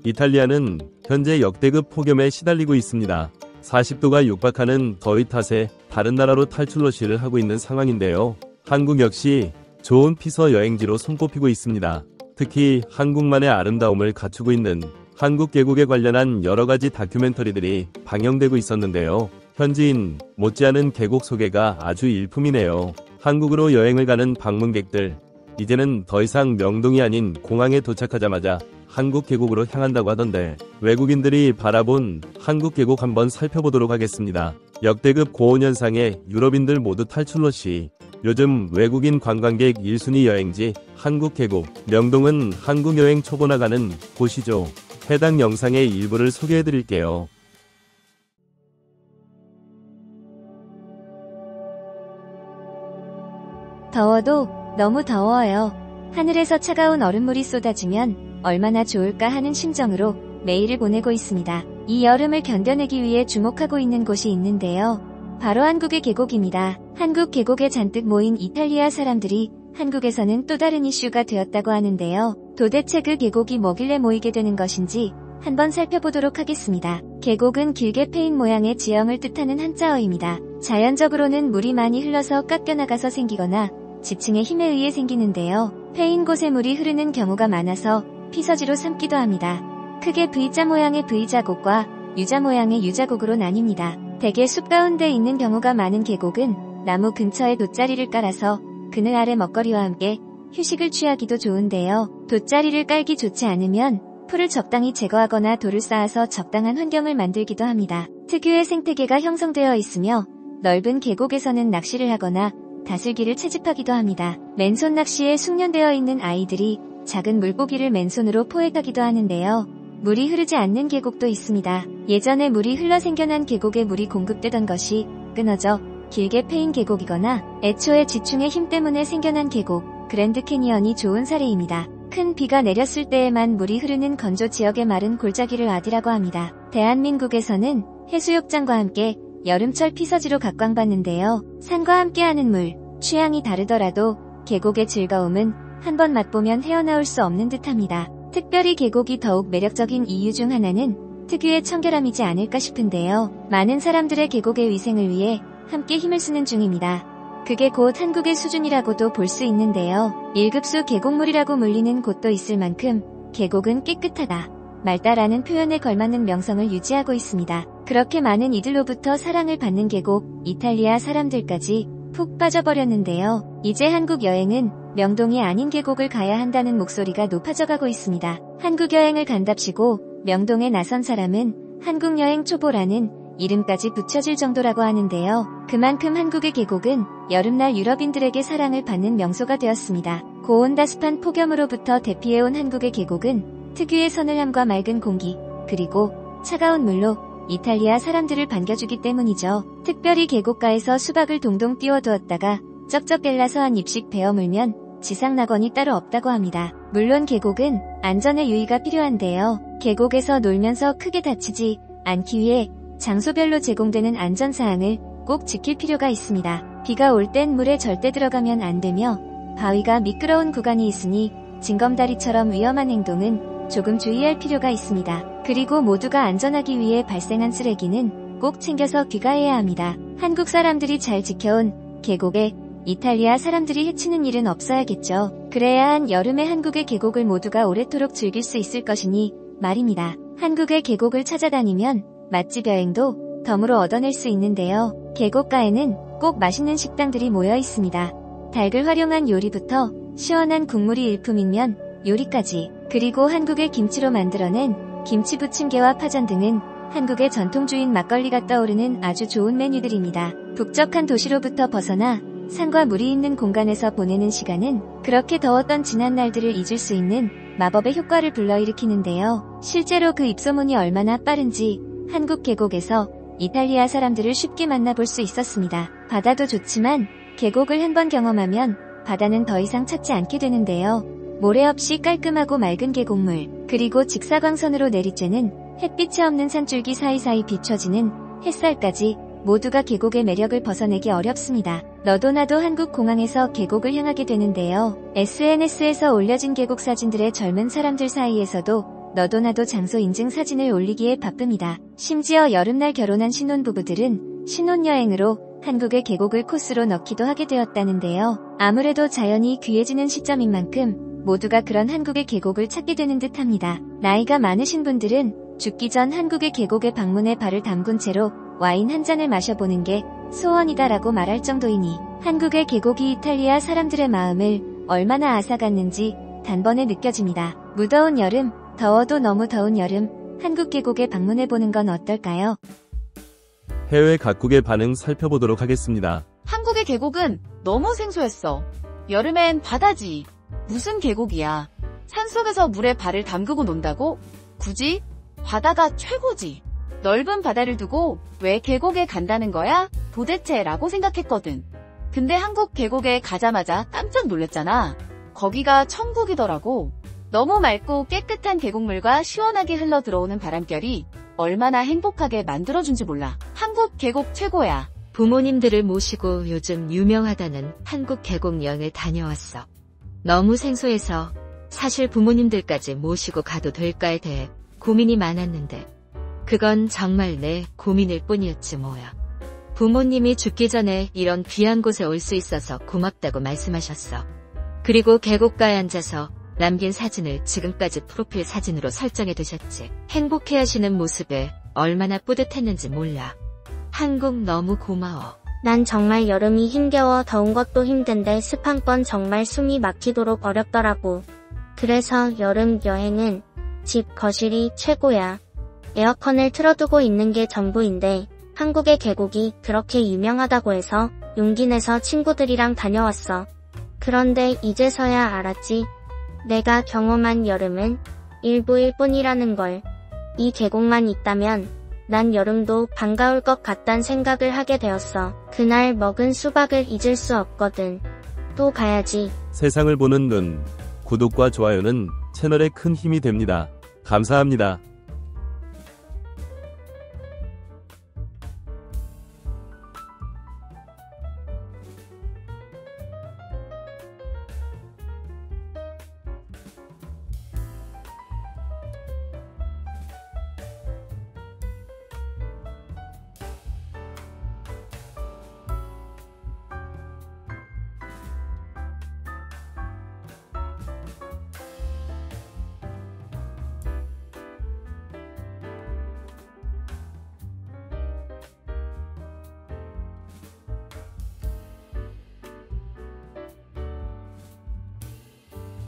이탈리아는 현재 역대급 폭염에 시달리고 있습니다. 40도가 육박하는 더위 탓에 다른 나라로 탈출러시를 하고 있는 상황인데요. 한국 역시 좋은 피서 여행지로 손꼽히고 있습니다. 특히 한국만의 아름다움을 갖추고 있는 한국 계곡에 관련한 여러가지 다큐멘터리들이 방영되고 있었는데요. 현지인 못지않은 계곡 소개가 아주 일품이네요. 한국으로 여행을 가는 방문객들, 이제는 더 이상 명동이 아닌 공항에 도착하자마자 한국 계곡으로 향한다고 하던데, 외국인들이 바라본 한국 계곡 한번 살펴보도록 하겠습니다. 역대급 고온현상에 유럽인들 모두 탈출러시. 요즘 외국인 관광객 1순위 여행지 한국 계곡. 명동은 한국 여행 초보나 가는 곳이죠. 해당 영상의 일부를 소개해드릴게요. 더워도 너무 더워요. 하늘에서 차가운 얼음물이 쏟아지면 얼마나 좋을까 하는 심정으로 매일을 보내고 있습니다. 이 여름을 견뎌내기 위해 주목하고 있는 곳이 있는데요. 바로 한국의 계곡입니다. 한국 계곡에 잔뜩 모인 이탈리아 사람들이 한국에서는 또 다른 이슈가 되었다고 하는데요. 도대체 그 계곡이 뭐길래 모이게 되는 것인지 한번 살펴보도록 하겠습니다. 계곡은 길게 패인 모양의 지형을 뜻하는 한자어입니다. 자연적으로는 물이 많이 흘러서 깎여나가서 생기거나 지층의 힘에 의해 생기는데요. 패인 곳에 물이 흐르는 경우가 많아서 피서지로 삼기도 합니다. 크게 V자 모양의 V자곡과 U자 모양의 U자곡으로 나뉩니다. 대개 숲 가운데 있는 경우가 많은 계곡은 나무 근처에 돗자리를 깔아서 그늘 아래 먹거리와 함께 휴식을 취하기도 좋은데요. 돗자리를 깔기 좋지 않으면 풀을 적당히 제거하거나 돌을 쌓아서 적당한 환경을 만들기도 합니다. 특유의 생태계가 형성되어 있으며 넓은 계곡에서는 낚시를 하거나 다슬기를 채집하기도 합니다. 맨손 낚시에 숙련되어 있는 아이들이 작은 물고기를 맨손으로 포획하기도 하는데요. 물이 흐르지 않는 계곡도 있습니다. 예전에 물이 흘러 생겨난 계곡에 물이 공급되던 것이 끊어져 길게 패인 계곡이거나 애초에 지층의 힘 때문에 생겨난 계곡, 그랜드 캐니언이 좋은 사례입니다. 큰 비가 내렸을 때에만 물이 흐르는 건조 지역의 마른 골짜기를 아디라고 합니다. 대한민국에서는 해수욕장과 함께 여름철 피서지로 각광받는데요. 산과 함께하는 물, 취향이 다르더라도 계곡의 즐거움은 한번 맛보면 헤어나올 수 없는 듯합니다. 특별히 계곡이 더욱 매력적인 이유 중 하나는 특유의 청결함이지 않을까 싶은데요. 많은 사람들의 계곡의 위생을 위해 함께 힘을 쓰는 중입니다. 그게 곧 한국의 수준이라고도 볼 수 있는데요. 1급수 계곡물이라고 물리는 곳도 있을 만큼 계곡은 깨끗하다, 맑다라는 표현에 걸맞는 명성을 유지하고 있습니다. 그렇게 많은 이들로부터 사랑을 받는 계곡, 이탈리아 사람들까지 푹 빠져버렸는데요. 이제 한국 여행은 명동이 아닌 계곡을 가야 한다는 목소리가 높아져가고 있습니다. 한국 여행을 간답시고 명동에 나선 사람은 한국 여행 초보라는 이름까지 붙여질 정도라고 하는데요. 그만큼 한국의 계곡은 여름날 유럽인들에게 사랑을 받는 명소가 되었습니다. 고온다습한 폭염으로부터 대피해온 한국의 계곡은 특유의 서늘함과 맑은 공기, 그리고 차가운 물로 이탈리아 사람들을 반겨주기 때문이죠. 특별히 계곡가에서 수박을 동동 띄워두었다가 쩍쩍 깰라서 한 입씩 베어 물면 지상낙원이 따로 없다고 합니다. 물론 계곡은 안전에 유의가 필요한데요. 계곡에서 놀면서 크게 다치지 않기 위해 장소별로 제공되는 안전사항을 꼭 지킬 필요가 있습니다. 비가 올 땐 물에 절대 들어가면 안 되며 바위가 미끄러운 구간이 있으니 징검다리처럼 위험한 행동은 조금 주의할 필요가 있습니다. 그리고 모두가 안전하기 위해 발생한 쓰레기는 꼭 챙겨서 귀가해야 합니다. 한국 사람들이 잘 지켜온 계곡에 이탈리아 사람들이 해치는 일은 없어야겠죠. 그래야 한 여름에 한국의 계곡을 모두가 오래도록 즐길 수 있을 것이니 말입니다. 한국의 계곡을 찾아다니면 맛집 여행도 덤으로 얻어낼 수 있는데요. 계곡가에는 꼭 맛있는 식당들이 모여 있습니다. 닭을 활용한 요리부터 시원한 국물이 일품인 요리까지, 그리고 한국의 김치로 만들어낸 김치부침개와 파전 등은 한국의 전통주인 막걸리가 떠오르는 아주 좋은 메뉴들입니다. 북적한 도시로부터 벗어나 산과 물이 있는 공간에서 보내는 시간은 그렇게 더웠던 지난 날들을 잊을 수 있는 마법의 효과를 불러일으키는데요. 실제로 그 입소문이 얼마나 빠른지 한국 계곡에서 이탈리아 사람들을 쉽게 만나볼 수 있었습니다. 바다도 좋지만 계곡을 한번 경험하면 바다는 더 이상 찾지 않게 되는데요. 모래 없이 깔끔하고 맑은 계곡물, 그리고 직사광선으로 내리쬐는 햇빛이 없는 산줄기 사이사이 비춰지는 햇살까지 모두가 계곡의 매력을 벗어내기 어렵습니다. 너도 나도 한국 공항에서 계곡을 향하게 되는데요. SNS에서 올려진 계곡 사진들의 젊은 사람들 사이에서도 너도 나도 장소 인증 사진을 올리기에 바쁩니다. 심지어 여름날 결혼한 신혼부부들은 신혼여행으로 한국의 계곡을 코스로 넣기도 하게 되었다는데요. 아무래도 자연이 귀해지는 시점인 만큼 모두가 그런 한국의 계곡을 찾게 되는 듯합니다. 나이가 많으신 분들은 죽기 전 한국의 계곡에 방문해 발을 담근 채로 와인 한 잔을 마셔보는 게 소원이다라고 말할 정도이니 한국의 계곡이 이탈리아 사람들의 마음을 얼마나 앗아갔는지 단번에 느껴집니다. 무더운 여름, 더워도 너무 더운 여름, 한국 계곡에 방문해보는 건 어떨까요? 해외 각국의 반응 살펴보도록 하겠습니다. 한국의 계곡은 너무 생소했어. 여름엔 바다지. 무슨 계곡이야. 산속에서 물에 발을 담그고 논다고? 굳이? 바다가 최고지. 넓은 바다를 두고 왜 계곡에 간다는 거야? 도대체 라고 생각했거든. 근데 한국 계곡에 가자마자 깜짝 놀랐잖아. 거기가 천국이더라고. 너무 맑고 깨끗한 계곡물과 시원하게 흘러들어오는 바람결이 얼마나 행복하게 만들어준지 몰라. 한국 계곡 최고야. 부모님들을 모시고 요즘 유명하다는 한국 계곡 여행을 다녀왔어. 너무 생소해서 사실 부모님들까지 모시고 가도 될까에 대해 고민이 많았는데 그건 정말 내 고민일 뿐이었지 뭐야. 부모님이 죽기 전에 이런 귀한 곳에 올 수 있어서 고맙다고 말씀하셨어. 그리고 계곡가에 앉아서 남긴 사진을 지금까지 프로필 사진으로 설정해 두셨지. 행복해하시는 모습에 얼마나 뿌듯했는지 몰라. 한국 너무 고마워. 난 정말 여름이 힘겨워 더운 것도 힘든데 습한 건 정말 숨이 막히도록 어렵더라고. 그래서 여름 여행은 집 거실이 최고야. 에어컨을 틀어두고 있는 게 전부인데 한국의 계곡이 그렇게 유명하다고 해서 용기 내서 친구들이랑 다녀왔어. 그런데 이제서야 알았지. 내가 경험한 여름은 일부일 뿐이라는 걸. 이 계곡만 있다면 난 여름도 반가울 것 같단 생각을 하게 되었어. 그날 먹은 수박을 잊을 수 없거든. 또 가야지. 세상을 보는 눈, 구독과 좋아요는 채널에 큰 힘이 됩니다. 감사합니다.